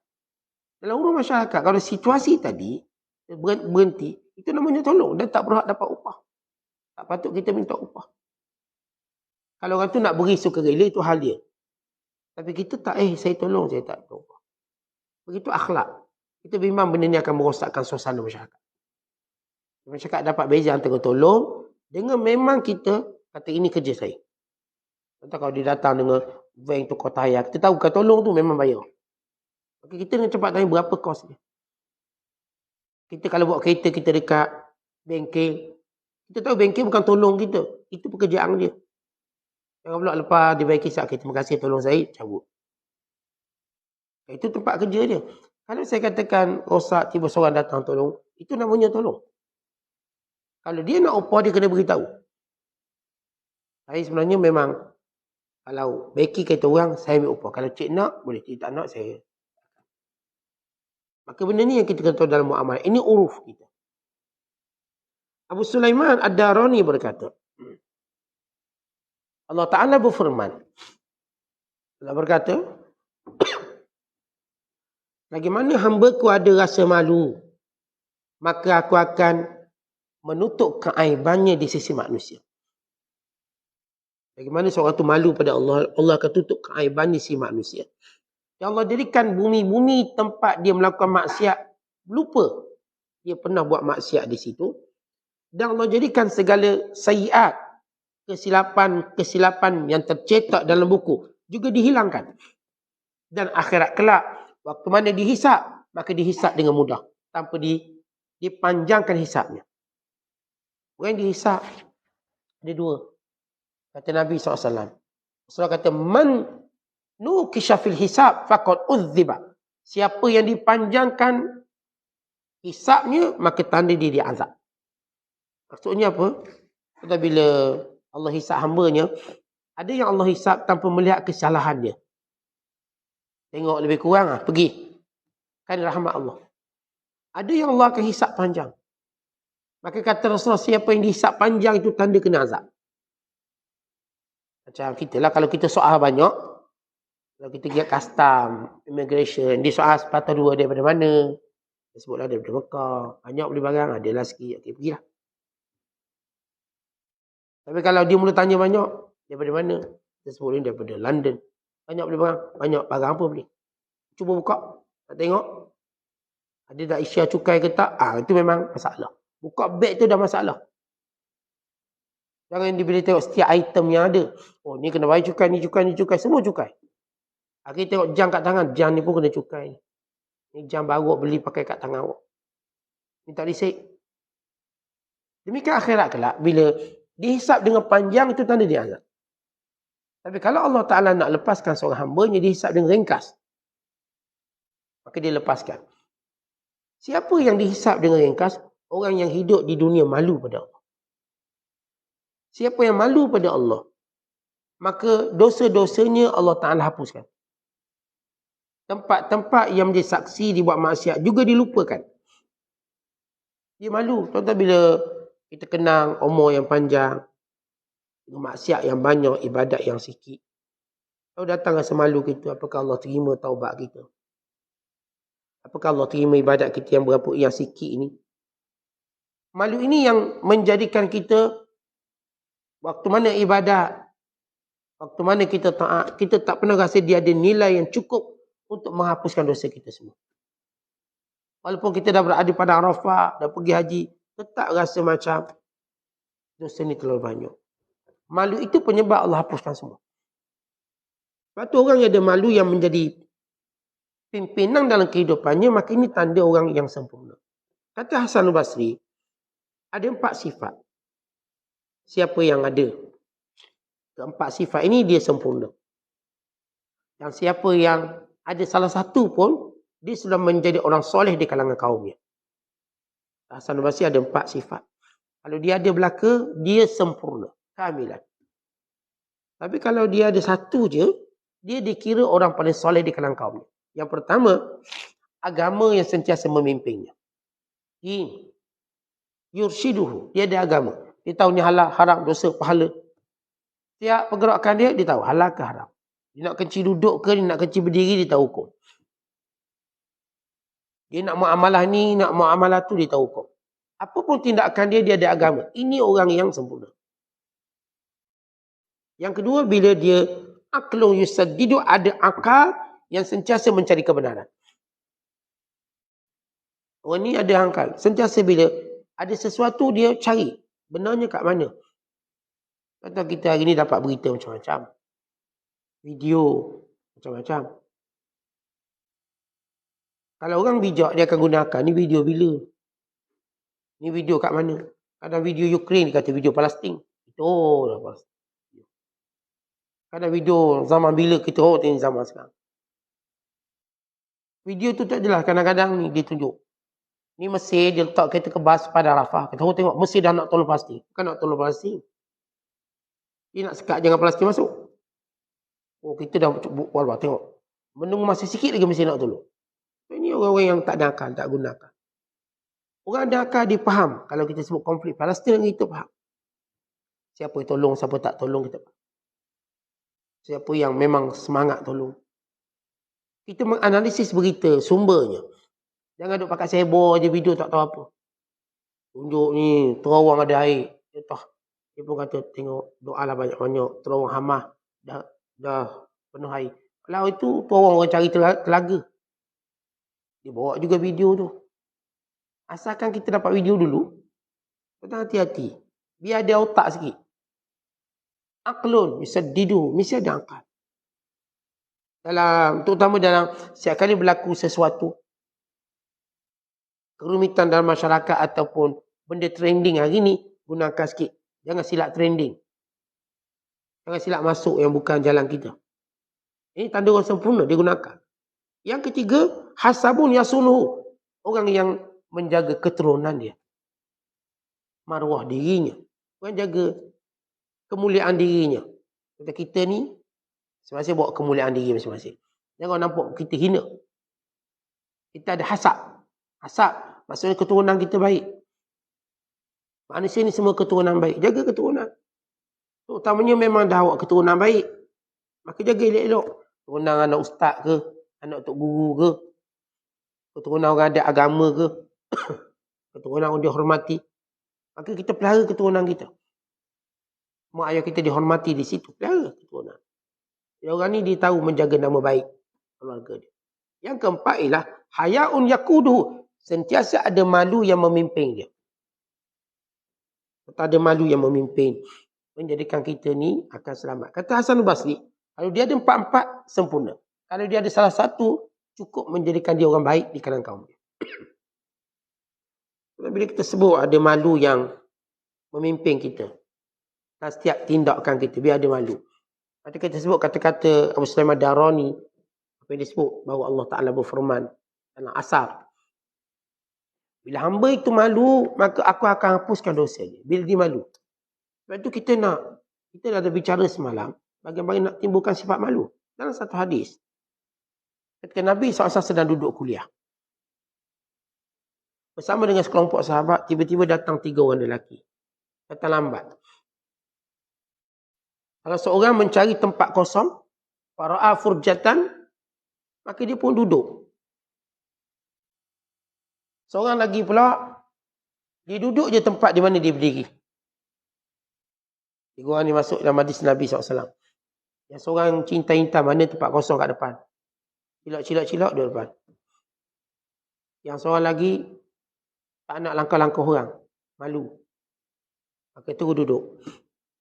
Dalam uruf masyarakat, kalau situasi tadi berhenti, itu namanya tolong dan tak berhak dapat upah. Tak patut kita minta upah. Kalau orang tu nak beri sukarela, itu hal dia. Tapi kita tak, saya tolong, saya tak minta upah. Begitu akhlak. Kita bimbang benda ni akan merosakkan suasana masyarakat. Masyarakat dapat beza antara tolong dengan memang kita kata ini kerja saya. Contoh kalau dia datang dengan van tukar tayar, kita tahu bukan tolong tu memang bayar. Maka kita dengan cepat tanya berapa kos dia. Kita kalau bawa kereta kita dekat bengkel, kita tahu bengkel bukan tolong kita. Itu pekerjaan dia. Jangan pula lepas dia bagi kisah, terima kasih tolong saya, cabut. Itu tempat kerja dia. Kalau saya katakan rosak, tiba seorang datang tolong, itu namanya tolong. Kalau dia nak upah, dia kena beritahu. Saya sebenarnya memang, kalau beki kereta orang, saya ambil upah. Kalau cik nak, boleh. Cik tak nak, saya. Maka benda ni yang kita kena tahu dalam muamalah. Ini uruf kita. Abu Sulaiman Ad-Darani berkata, Allah Ta'ala berfirman. Allah berkata, bagaimana hamba-Ku ada rasa malu, maka aku akan menutup keaibannya di sisi manusia. Bagaimana seorang tu malu pada Allah, Allah akan tutup keaiban di sisi manusia. Ya Allah jadikan bumi-bumi tempat dia melakukan maksiat, lupa dia pernah buat maksiat di situ. Dan Allah jadikan segala sayiat, kesilapan yang tercetak dalam buku juga dihilangkan. Dan akhirat kelak, waktu mana dihisap, maka dihisap dengan mudah. Tanpa dipanjangkan hisapnya. Orang yang dihisap, ada dua. Kata Nabi SAW. Rasulullah kata, Man nukisha fil hisab, faqad uzziba. Siapa yang dipanjangkan hisapnya, maka tanda dia diazab. Maksudnya apa? Kata bila Allah hisap hambanya, ada yang Allah hisap tanpa melihat kesalahan dia. Tengok lebih kurang, pergi. Kan rahmat Allah. Ada yang Allah akan hisap panjang. Maka kata Rasulullah, siapa yang dihisap panjang itu tanda kena azab. Macam kita lah, kalau kita soal banyak, kalau kita pergi custom, immigration, dia soal sepatah dua daripada mana? Dia sebutlah daripada Mekah. Banyak beli barang, adalah sikit. Okey, pergilah. Tapi kalau dia mula tanya banyak, daripada mana? Dia sebut daripada London. Banyak beli barang. Banyak barang apa beli? Cuba buka. Nak tengok. Ada tak isya cukai ke tak? Itu memang masalah. Buka beg tu dah masalah. Jangan dia boleh tengok setiap item yang ada. Oh, ni kena bayar cukai, ni cukai, ni cukai. Semua cukai. Kita tengok jam kat tangan. Jam ni pun kena cukai. Ni jam baru awak beli pakai kat tangan awak. Ni tak disik. Demikian akhirat kelak. Bila dihisap dengan panjang, itu tanda dia azab. Tapi kalau Allah Ta'ala nak lepaskan seorang hambanya, dihisap dengan ringkas. Maka dia lepaskan. Siapa yang dihisap dengan ringkas? Orang yang hidup di dunia malu pada Allah. Siapa yang malu pada Allah, maka dosa-dosanya Allah Ta'ala hapuskan. Tempat-tempat yang menjadi saksi dibuat maksiat juga dilupakan. Dia malu. Contoh bila kita kenang umur yang panjang, maksiat yang banyak, ibadat yang sikit. Kalau datang rasa malu kita, apakah Allah terima taubat kita? Apakah Allah terima ibadat kita yang sikit ini? Malu ini yang menjadikan kita, waktu mana ibadat, waktu mana kita taat, kita tak pernah rasa dia ada nilai yang cukup untuk menghapuskan dosa kita semua. Walaupun kita dah berada pada Arafah, dah pergi haji, tetap rasa macam Dosa ni terlalu banyak. Malu itu penyebab Allah hapuskan semua. Sebab tu orang yang ada malu yang menjadi pimpinan dalam kehidupannya, maka ini tanda orang yang sempurna. Kata Hasan Basri, ada 4 sifat. Siapa yang ada keempat sifat ini, dia sempurna. Dan siapa yang ada salah satu pun, dia sudah menjadi orang soleh di kalangan kaumnya. Hasan Basri ada 4 sifat. Kalau dia ada belaka, dia sempurna. Kamilan. Tapi kalau dia ada satu je, dia dikira orang paling soleh di kalangan kaumnya. Yang pertama, agama yang sentiasa memimpinnya. Yurshiduhu. Dia ada agama. Dia tahu ni halal, haram, dosa, pahala. Tiap pergerakan dia, dia tahu halal ke haram. Dia nak kenci duduk ke, dia nak kenci berdiri, dia tahu hukum. Dia nak muamalah ni, nak muamalah tu, dia tahu hukum. Apa pun tindakan dia, dia ada agama. Ini orang yang sempurna. Yang kedua, bila dia aklun yusaddidu, ada akal yang sentiasa mencari kebenaran. Orang ni ada akal. Sentiasa bila ada sesuatu, dia cari. Benarnya kat mana? Kata kita hari ni dapat berita macam-macam. Video macam-macam. Kalau orang bijak, dia akan gunakan ni video bila. Ni video kat mana? Kadang video Ukraine, kata video Palestin. Itu dah Palestin. Kadang video zaman bila, kita tengok zaman sekarang. Video tu tak jelas. Kadang-kadang ni dia tunjuk. Ni Mesir, dia letak kereta kebas pada Rafah. Kita tengok Mesir dah nak tolong Palestin. Bukan nak tolong Palestin. Dia nak sekat jangan Palestin masuk. Oh, kita dah buat tengok. Menunggu masa sikit lagi Mesir nak tolong. Ini orang-orang yang tak ada akal, tak gunakan. Orang ada akal, dia faham. Kalau kita sebut konflik Palestin, kita faham. Siapa yang tolong, siapa tak tolong, kita faham. Siapa yang memang semangat tolong. Kita menganalisis berita, sumbernya. Jangan duk pakai sebo je video tak tahu apa. Tunjuk ni, terowong ada air. Dia pun kata, tengok doa lah banyak-banyak. Terowong Hamas dah penuh air. Kalau itu, terowong orang cari telaga. Dia bawa juga video tu. Asalkan kita dapat video dulu, kita hati-hati. Biar ada otak sikit. Aklun, yusaddidu, mesti ada akal. Terutama dalam setiap kali berlaku sesuatu, kerumitan dalam masyarakat ataupun benda trending hari ni, gunakan sikit. Jangan silap trending. Jangan silap masuk yang bukan jalan kita. Ini tanda orang sempurna, dia gunakan. Yang ketiga, hasabun yasunuhu. Orang yang menjaga keturunan dia. Maruah dirinya. Orang jaga kemuliaan dirinya. Kita ni, masing-masing bawa kemuliaan diri masing-masing. Jangan nampak kita hina. Kita ada hasab. Hasab, maksudnya keturunan kita baik. Manusia ni semua keturunan baik. Jaga keturunan. Terutamanya memang dah awak keturunan baik. Maka jaga elok-elok. Keturunan anak ustaz ke, anak tok guru ke, keturunan orang ada agama ke, keturunan orang dihormati. Maka kita pelihara keturunan kita. Mak ayah kita dihormati di situ. Pelihara keturunan. Jadi orang ni dia tahu menjaga nama baik keluarga dia. Yang keempat ialah hayaun yakuduhu. Sentiasa ada malu yang memimpin dia. Tak ada malu yang memimpin. Menjadikan kita ni akan selamat. Kata Hasan Basri, kalau dia ada 4-4, sempurna. Kalau dia ada salah satu, cukup menjadikan dia orang baik di kalangan kaum dia. Bila kita sebut ada malu yang memimpin kita, dan setiap tindakan kita, biar ada malu. Nanti kita sebut kata-kata Abu Sulaiman Darani, apa yang disebut, bahawa Allah Ta'ala berfirman dalam Asar. Bila hamba itu malu, maka aku akan hapuskan dosa dia. Bila dia malu. Sebab itu kita dah ada bicara semalam, bagaimana nak timbulkan sifat malu. Dalam satu hadis, ketika Nabi SAW sedang duduk kuliah, bersama dengan sekelompok sahabat, tiba-tiba datang 3 orang lelaki. Datang lambat. Kalau seorang mencari tempat kosong, fara'a furjatan, maka dia pun duduk. Seorang lagi pula, dia duduk je tempat di mana dia berdiri. 3 orang ni masuk dalam hadis Nabi SAW. Yang seorang cinta-cinta mana tempat kosong kat depan. Cilak-cilak di depan. Yang seorang lagi, tak nak langkah-langkah orang. Malu. Maka terus duduk.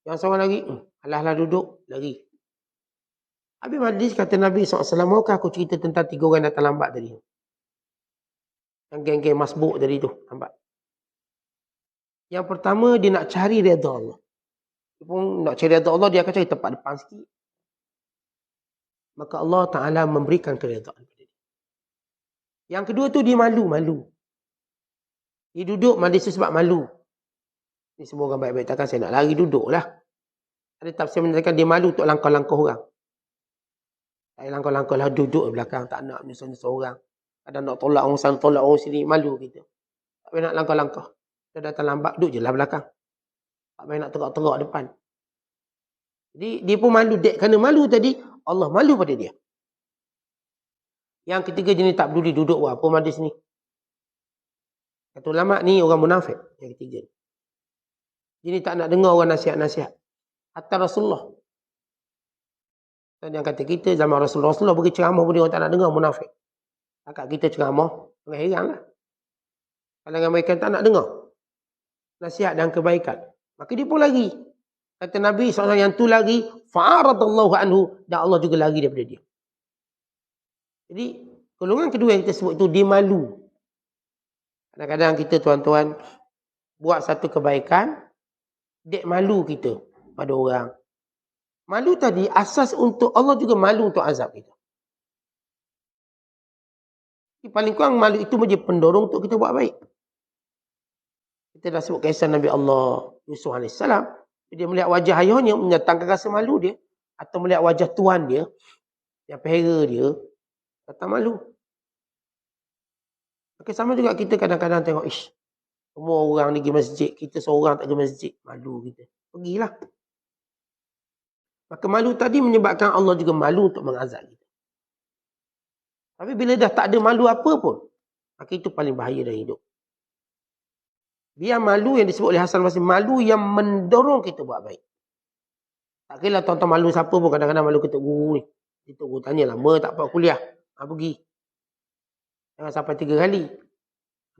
Yang seorang lagi, alah duduk, lari. Habis majlis kata Nabi SAW, maukah aku cerita tentang 3 orang datang lambat tadi? Yang geng-geng masbuk tadi tu, lambat. Yang pertama, dia nak cari redha Allah. Dia pun nak cari redha Allah, dia akan cari tempat depan sikit. Maka Allah Ta'ala memberikan keredaan kepada dia. Yang kedua tu, dia malu. Dia duduk majlis sebab malu. Ni semua orang baik-baik, takkan saya nak lari duduk lah. Ada tafsir menyatakan dia malu untuk langkah-langkah orang. Tak langkah-langkah lah, duduk di belakang, tak nak nyusul-nyusul orang. Kadang nak tolak orang sana, tolak orang sini, malu kita. Tak payah nak langkah-langkah. Dia datang lambat, duduk je lah belakang. Tak payah nak terak-terak depan. Jadi dia pun malu. Kerana malu tadi, Allah malu pada dia. Yang ketiga jenis tak peduli duduk apa majlis ni. Kata ulama ni orang munafik. Yang ketiga. Jadi tak nak dengar orang nasihat-nasihat. Hatta Rasulullah. Dan yang kata kita zaman Rasulullah bagi ceramah pun dia orang tak nak dengar, munafik. Akak kita ceramah, orang heran lah. Kalangan mereka tak nak dengar nasihat dan kebaikan. Maka dia pun lari. Kata Nabi SAW yang tu lari, fa'aradallahu anhu, dan Allah juga lari daripada dia. Jadi, golongan kedua yang kita sebut itu, dia malu. Kadang-kadang kita tuan-tuan, buat satu kebaikan, dek malu kita pada orang. Malu tadi, asas untuk Allah juga malu untuk azab kita. Jadi, paling kurang malu itu menjadi pendorong untuk kita buat baik. Kita dah sebut kisah Nabi Allah Yusuf AS. Dia melihat wajah ayahnya, menyatakan rasa malu dia. Atau melihat wajah tuan dia, yang pehera dia, kata malu. Maka sama juga kita kadang-kadang tengok, semua orang ni pergi masjid, kita seorang tak pergi masjid. Malu kita. Pergilah. Maka malu tadi menyebabkan Allah juga malu untuk mengazab kita. Tapi bila dah tak ada malu apa pun, maka itu paling bahaya dalam hidup. Biar malu yang disebut oleh Hasan Basri, malu yang mendorong kita buat baik. Tak kira lah tuan-tuan malu siapa pun, kadang-kadang malu kita guru ni. Kita guru tanya lama tak apa kuliah. Pergi. Jangan sampai 3 kali.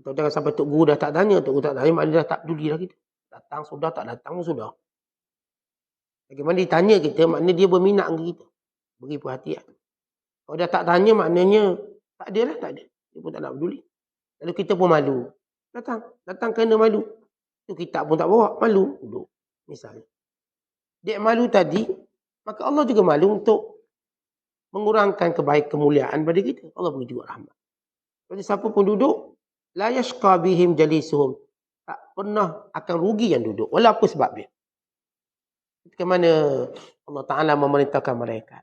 Atau jangan sampai Tok Guru dah tak tanya. Tok Guru tak tanya, maknanya dah tak peduli lah kita. Datang sudah, tak datang pun sudah. Bagaimana dia tanya kita, maknanya dia berminat dengan kita. Beri perhatian. Kalau dah tak tanya, maknanya tak ada lah, tak ada. Dia pun tak nak peduli. Lalu kita pun malu. Datang kena malu. Tu kitab pun tak bawa, malu. Duduk. Misalnya. Dia malu tadi, maka Allah juga malu untuk mengurangkan kebaikan kemuliaan pada kita. Allah beri juga rahmat. Jadi siapa pun duduk, la yashqa bihim jalisuhum. Tak pernah akan rugi yang duduk. Walau apa sebab dia. Ketika mana Allah Ta'ala memerintahkan malaikat.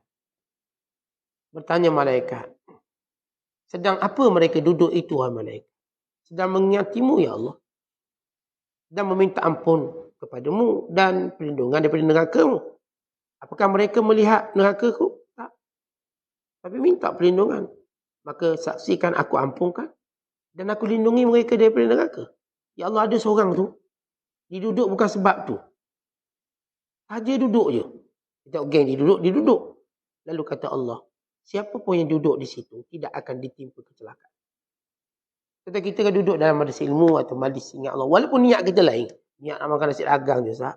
Bertanya malaikat. Sedang apa mereka duduk itu, wahai malaikat? Sedang mengingatimu, ya Allah. Dan meminta ampun kepadamu dan perlindungan daripada neraka-Mu. Apakah mereka melihat neraka-Ku? Tak. Tapi minta perlindungan. Maka saksikan aku ampunkan. Dan aku lindungi mereka daripada neraka. Ya Allah, ada seorang tu. Dia duduk bukan sebab tu. Saja duduk je. Kita geng dia duduk. Lalu kata Allah, siapa pun yang duduk di situ tidak akan ditimpa kecelakaan. Kata kita kan duduk dalam majlis ilmu atau majlis ingat Allah. Walaupun niat kita lain. Niat nak makan nasi dagang je, sah.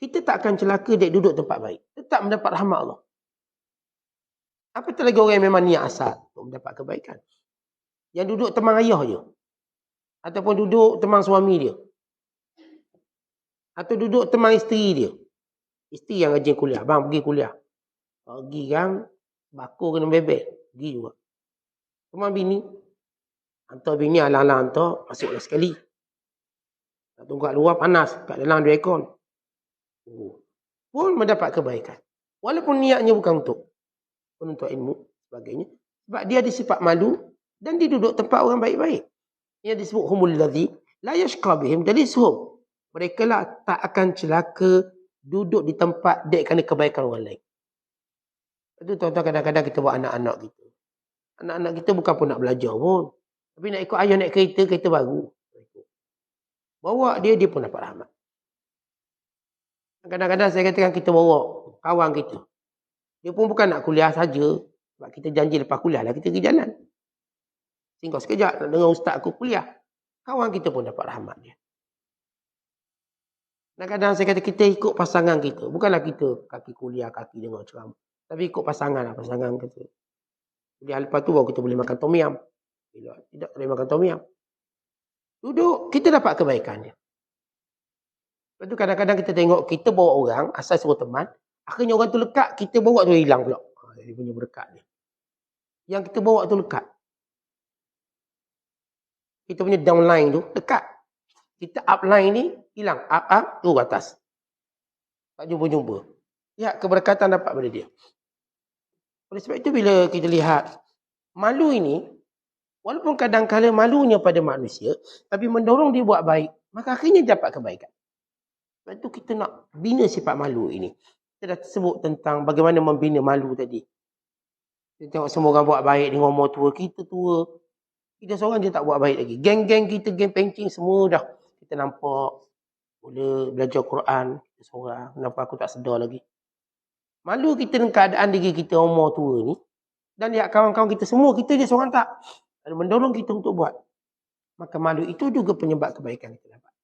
Kita tak akan celaka dia duduk tempat baik. Tetap mendapat rahmat Allah. Apatah lagi orang yang memang niat asal untuk mendapat kebaikan. Yang duduk teman ayah je. Ataupun duduk teman suami dia. Atau duduk teman isteri dia. Isteri yang rajin kuliah. Bang, pergi kuliah. Pergi kan, bakul kena bebek. Pergi juga. Teman bini. Hantar bini alang-alang hantar, masuklah sekali. Tak tunggu kat luar panas. Kat dalam 2 aircon. Pun mendapat kebaikan. Walaupun niatnya bukan untuk penuntut ilmu sebagainya. Sebab dia ada sifat malu dan dia duduk tempat orang baik-baik. Yang disebut humul ladzi la yashqa bihim jalisuhum. Mereka lah tak akan celaka duduk di tempat dek kerana kebaikan orang lain. Itu tuan-tuan kadang-kadang kita buat anak-anak kita. Anak-anak kita bukan pun nak belajar pun. Tapi nak ikut ayah naik kereta baru. Bawa dia pun dapat rahmat. Kadang-kadang saya katakan kita bawa kawan kita. Dia pun bukan nak kuliah saja. Sebab kita janji lepas kuliah lah kita pergi jalan. Singgah sekejap nak dengar ustaz aku kuliah. Kawan kita pun dapat rahmat dia. Kadang-kadang saya kata kita ikut pasangan kita. Bukanlah kita kaki kuliah, kaki dengar ceramah. Tapi ikut pasangan lah, pasangan kita. Jadi lepas tu baru kita boleh makan tom yum. Bila tidak boleh makan tom yum. Duduk, kita dapat kebaikannya. Lepas tu kadang-kadang kita tengok, kita bawa orang, asal suruh teman, akhirnya orang tu lekat, kita bawa tu hilang pula. Dia punya berkat dia. Yang kita bawa tu lekat. Kita punya downline tu dekat. Kita upline ni hilang. Up, tu atas. Tak jumpa-jumpa. Ya, keberkatan dapat pada dia. Oleh sebab itu bila kita lihat malu ini, walaupun kadang-kadang malunya pada manusia, tapi mendorong dia buat baik, maka akhirnya dapat kebaikan. Sebab itu kita nak bina sifat malu ini. Kita dah sebut tentang bagaimana membina malu tadi. Kita tengok semua orang buat baik dengan umur tua. Kita tua. Kita seorang je tak buat baik lagi. Geng-geng kita, geng pencing semua dah. Kita nampak. Mula belajar Quran. Kita seorang. Kenapa aku tak sedar lagi. Malu kita dengan keadaan diri kita umur tua ni. Dan lihat kawan-kawan kita semua. Kita je seorang tak. Dan mendorong kita untuk buat. Maka malu itu juga penyebab kebaikan kita dapat.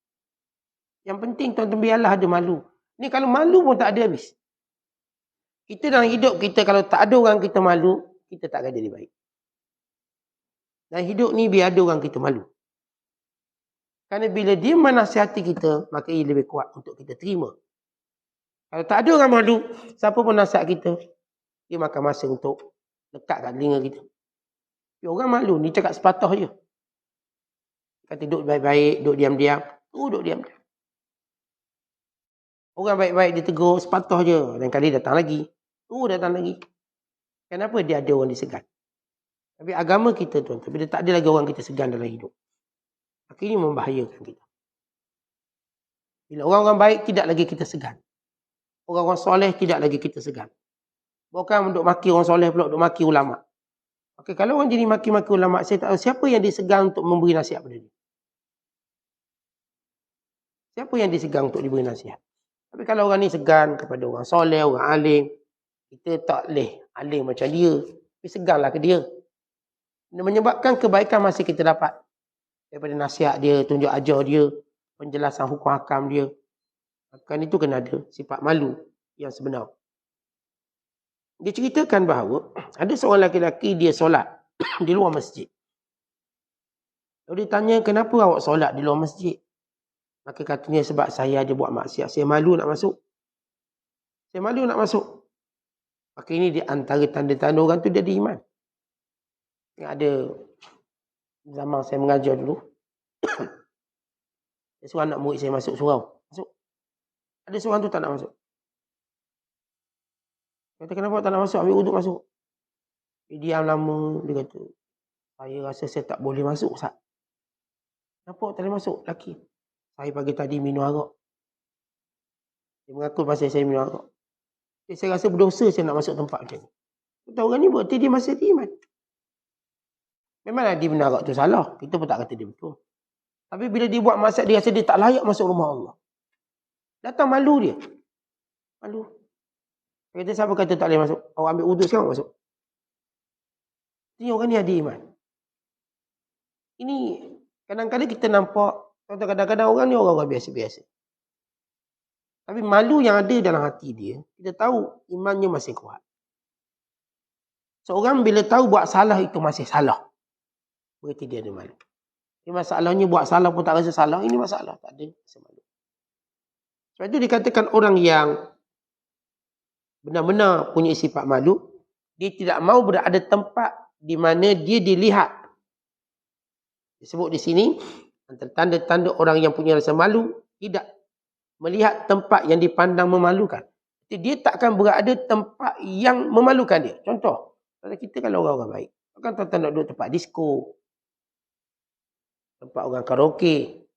Yang penting tuan-tuan biarlah ada malu. Ni kalau malu pun tak ada habis. Kita dalam hidup kita kalau tak ada orang kita malu, kita tak akan jadi baik. Dan hidup ni biar ada orang kita malu. Kerana bila dia menasihati kita, maka ia lebih kuat untuk kita terima. Kalau tak ada orang malu, siapa pun nasihat kita, dia makan masa untuk lekat kat telinga kita. Dia orang malu, ni cakap sepatah je. Kata duduk baik-baik, duduk diam-diam. Duduk diam-diam. Orang baik-baik dia tegur, sepatah je. Dan kali datang lagi. Datang lagi. Kenapa dia ada orang disegan? Tapi agama kita tuan-tuan, bila tak ada lagi orang kita segan dalam hidup. Akhirnya membahayakan kita. Bila orang-orang baik, tidak lagi kita segan. Orang-orang soleh, tidak lagi kita segan. Bukan duduk maki orang soleh pula, duduk maki ulama'. Okay, kalau orang jadi maki-maki ulama', saya tak tahu siapa yang disegan untuk memberi nasihat pada dia. Siapa yang disegan untuk diberi nasihat? Tapi kalau orang ni segan kepada orang soleh, orang alim, kita tak boleh alim macam dia. Tapi seganlah ke dia. Menyebabkan kebaikan masih kita dapat. Daripada nasihat dia, tunjuk ajar dia, penjelasan hukum hakam dia. Kan itu kena ada sifat malu yang sebenar. Dia ceritakan bahawa ada seorang lelaki dia solat di luar masjid. Lalu dia tanya, kenapa awak solat di luar masjid? Maka katanya sebab saya ada buat maksiat. Saya malu nak masuk. Saya malu nak masuk. Maka ini di antara tanda-tanda orang tu dia ada iman. Yang ada zaman saya mengajar dulu. Saya suruh anak murid saya masuk surau. Masuk. Ada seorang tu tak nak masuk. Kata kenapa tak nak masuk? Ambil uduk masuk. Dia diam lama. Dia kata, saya rasa saya tak boleh masuk, Ustaz. Kenapa tak boleh masuk? Lelaki. Saya pagi tadi minum arak. Dia mengaku pasal saya minum arak. Saya rasa berdosa saya nak masuk tempat macam ni. Tahu orang ni berarti dia masih iman. Memanglah dia minum arak tu salah. Kita pun tak kata dia betul. Tapi bila dia buat maksiat, dia rasa dia tak layak masuk rumah Allah. Datang malu dia. Malu. Dia kata siapa kata tak boleh masuk? Awak ambil uduk sekarang masuk. Ini orang ni ada iman. Ini kadang-kadang kita nampak, kadang-kadang orang ni orang-orang biasa-biasa. Tapi malu yang ada dalam hati dia, kita tahu imannya masih kuat. Seorang bila tahu buat salah itu masih salah, berarti dia ada malu. Ini masalahnya buat salah pun tak rasa salah, ini masalah, tak ada rasa malu. Sebab itu dikatakan orang yang benar-benar punya sifat malu, dia tidak mahu berada tempat di mana dia dilihat. Disebut di sini, antara tanda-tanda orang yang punya rasa malu, tidak melihat tempat yang dipandang memalukan. Jadi dia takkan berada tempat yang memalukan dia. Contoh, kalau kita kalau orang-orang baik, kan tuan-tuan nak duduk tempat disko, tempat orang karaoke,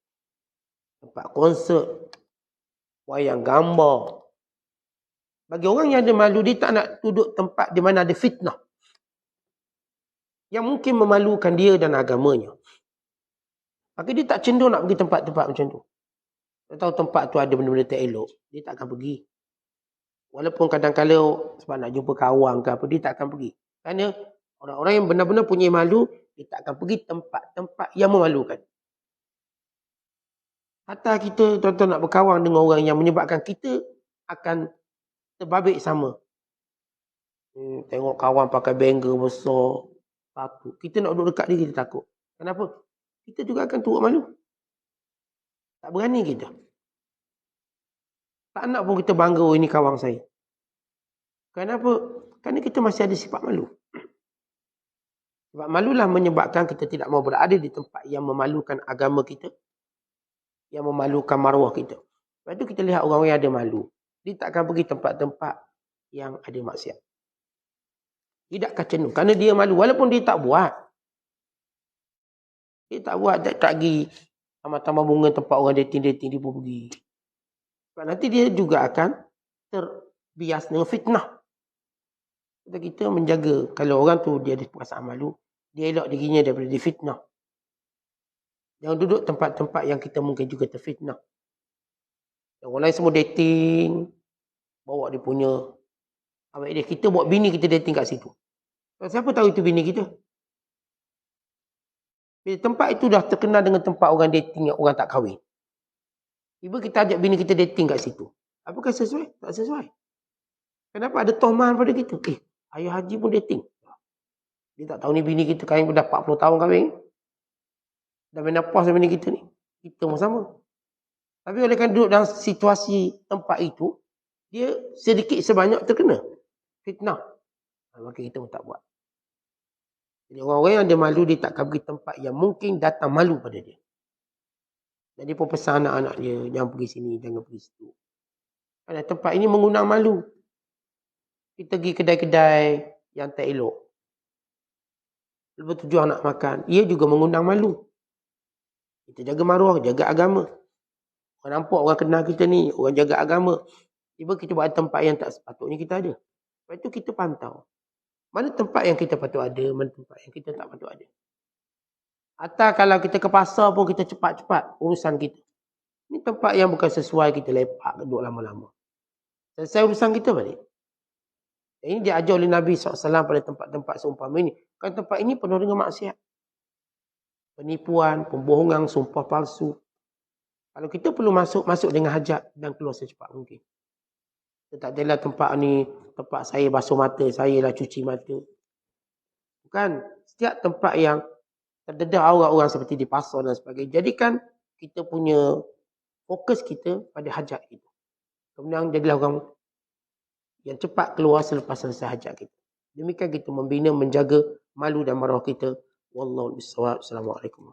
tempat konsert, wayang gambar. Bagi orang yang ada malu, dia tak nak duduk tempat di mana ada fitnah yang mungkin memalukan dia dan agamanya. Maka dia tak cenderung nak pergi tempat-tempat macam tu. Dia tahu tempat tu ada benda-benda tak elok, dia tak akan pergi. Walaupun kadang-kadang sebab nak jumpa kawan ke apa, dia tak akan pergi. Kerana orang-orang yang benar-benar punya malu, dia tak akan pergi tempat-tempat yang memalukan. Hatta kita tuan-tuan nak berkawan dengan orang yang menyebabkan kita akan terbabit sama. Tengok kawan pakai bengkel besar, tatu. Kita nak duduk dekat dia, kita takut. Kenapa? Kita juga akan turut malu. Tak berani kita. Tak nak pun kita bangga, oh ini kawan saya. Kenapa? Kerana kita masih ada sifat malu. Sebab malulah menyebabkan kita tidak mau berada di tempat yang memalukan agama kita, yang memalukan maruah kita. Lepas tu kita lihat orang yang ada malu. Dia tak akan pergi tempat-tempat yang ada maksiat. Tidak akan cenderung. Kerana dia malu. Walaupun dia tak buat. Dia tak buat. Tak pergi taman-taman bunga tempat orang dating-dating. Dia pun pergi. Sebab nanti dia juga akan terbias dengan fitnah. Kita menjaga. Kalau orang tu dia ada perasaan malu, dia elok dirinya daripada difitnah. Jangan duduk tempat-tempat yang kita mungkin juga terfitnah. Yang orang lain semua dating. Bawa dia punya. Awak dia, kita buat bini kita dating kat situ. Siapa tahu itu bini kita? Bila tempat itu dah terkenal dengan tempat orang dating yang orang tak kahwin. Tiba kita ajak bini kita dating kat situ. Apakah sesuai? Tak sesuai. Kenapa ada tohman pada kita? Ayah Haji pun dating. Dia tak tahu ni bini kita kahwin dah 40 tahun kahwin. Dah menopause bini kita ni. Kita pun sama. Tapi oleh kerana duduk dalam situasi tempat itu, dia sedikit sebanyak terkena fitnah. Maka kita pun tak buat. Jadi orang-orang yang dia malu, dia takkan pergi tempat yang mungkin datang malu pada dia. Jadi pun pesan anak-anak dia, jangan pergi sini, jangan pergi situ. Kerana tempat ini mengundang malu. Kita pergi kedai-kedai yang tak elok. Lepas tujuan nak makan, ia juga mengundang malu. Kita jaga maruah, jaga agama. Orang nampak, orang kenal kita ni, orang jaga agama. Tiba kita buat tempat yang tak sepatutnya kita ada. Lepas itu kita pantau. Mana tempat yang kita patut ada, mana tempat yang kita tak patut ada. Atau kalau kita ke pasar pun kita cepat-cepat urusan kita. Ini tempat yang bukan sesuai, kita lepak, duduk lama-lama. Selesai urusan kita balik. Ini diajar oleh Nabi SAW pada tempat-tempat seumpama ini. Kan tempat ini penuh dengan maksiat. Penipuan, pembohongan, sumpah palsu. Kalau kita perlu masuk dengan hajat dan keluar secepat mungkin. Kita tak adalah tempat ni, tempat saya basuh mata, saya lah cuci mata. Bukan. Setiap tempat yang terdedah orang-orang seperti di pasar dan sebagainya. Jadikan kita punya fokus kita pada hajat kita. Kemudian jadilah orang yang cepat keluar selepas selesai hajat kita. Demikian kita membina, menjaga malu dan maruah kita. Wallahu a'lam bishawab. Assalamualaikum.